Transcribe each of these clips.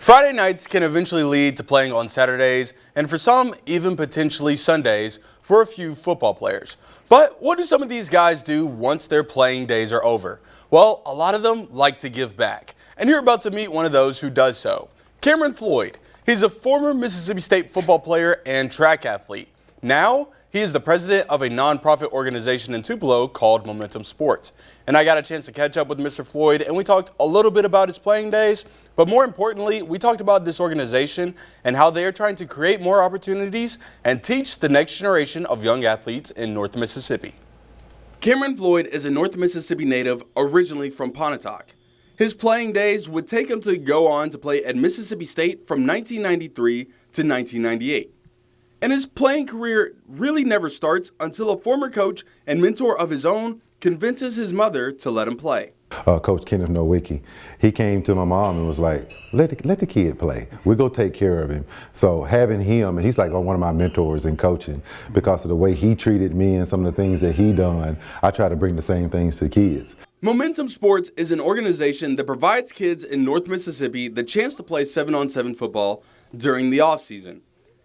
Friday nights can eventually lead to playing on Saturdays, and for some, even potentially Sundays for a few football players. But what do some of these guys do once their playing days are over? Well, a lot of them like to give back. And you're about to meet one of those who does so. Cameron Floyd. He's a former Mississippi State football player and track athlete. Now, he is the president of a nonprofit organization in Tupelo called Momentum Sports. And I got a chance to catch up with Mr. Floyd, and we talked a little bit about his playing days, but more importantly, we talked about this organization and how they are trying to create more opportunities and teach the next generation of young athletes in North Mississippi. Cameron Floyd is a North Mississippi native originally from Pontotoc. His playing days would take him to go on to play at Mississippi State from 1993 to 1998. And his playing career really never starts until a former coach and mentor of his own convinces his mother to let him play. Coach Kenneth Nowicki, he came to my mom and was like, let the kid play. We'll go take care of him. So having him, and he's like one of my mentors in coaching, because of the way he treated me and some of the things that he done, I try to bring the same things to kids. Momentum Sports is an organization that provides kids in North Mississippi the chance to play 7-on-7 football during the off-season.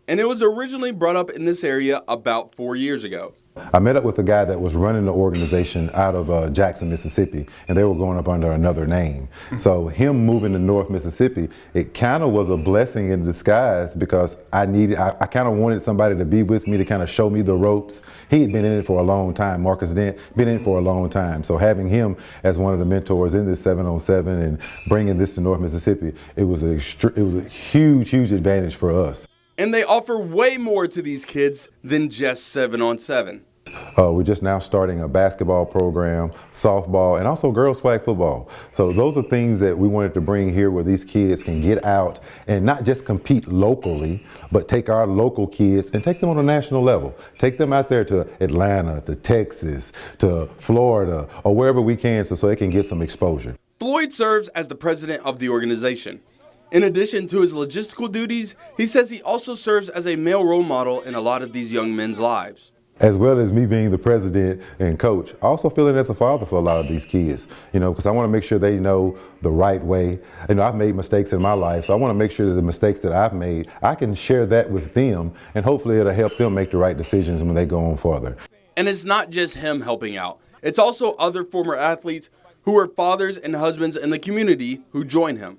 And it was originally brought up in this area about 4 years ago. I met up with a guy that was running the organization out of Jackson, Mississippi, and they were going up under another name. So him moving to North Mississippi, it kind of was a blessing in disguise, because I kind of wanted somebody to be with me to kind of show me the ropes. He had been in it for a long time. Marcus Dent been in it for a long time. So having him as one of the mentors in this 7-on-7 and bringing this to North Mississippi, it was a huge advantage for us. And they offer way more to these kids than just 7-on-7. We're just now starting a basketball program, softball, and also girls flag football. So those are things that we wanted to bring here, where these kids can get out and not just compete locally, but take our local kids and take them on a national level. Take them out there to Atlanta, to Texas, to Florida, or wherever we can, so they can get some exposure. Floyd serves as the president of the organization. In addition to his logistical duties, he says he also serves as a male role model in a lot of these young men's lives. As well as me being the president and coach, I also feeling as a father for a lot of these kids, because I want to make sure they know the right way. I've made mistakes in my life, so I want to make sure that the mistakes that I've made, I can share that with them, and hopefully it'll help them make the right decisions when they go on further. And it's not just him helping out. It's also other former athletes who are fathers and husbands in the community who join him.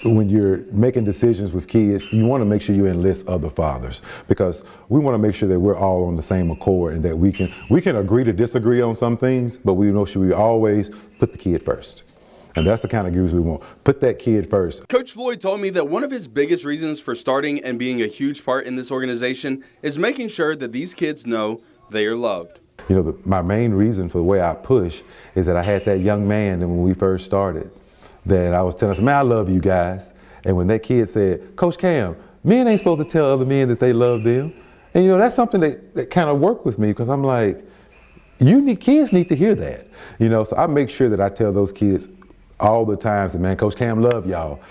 When you're making decisions with kids, you want to make sure you enlist other fathers, because we want to make sure that we're all on the same accord, and that we can agree to disagree on some things, but we know we always put the kid first. And that's the kind of groups we want. Put that kid first. Coach Floyd told me that one of his biggest reasons for starting and being a huge part in this organization is making sure that these kids know they are loved. My main reason for the way I push is that I had that young man that when we first started, that I was telling him, man, I love you guys. And when that kid said, Coach Cam, men ain't supposed to tell other men that they love them. And that's something that kind of worked with me, because I'm like, kids need to hear that. So I make sure that I tell those kids all the time, that, man, Coach Cam love y'all.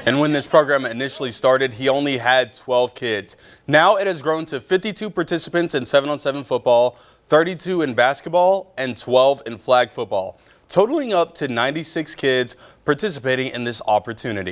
And when this program initially started, he only had 12 kids. Now it has grown to 52 participants in 7-on-7 football, 32 in basketball, and 12 in flag football, totaling up to 96 kids participating in this opportunity.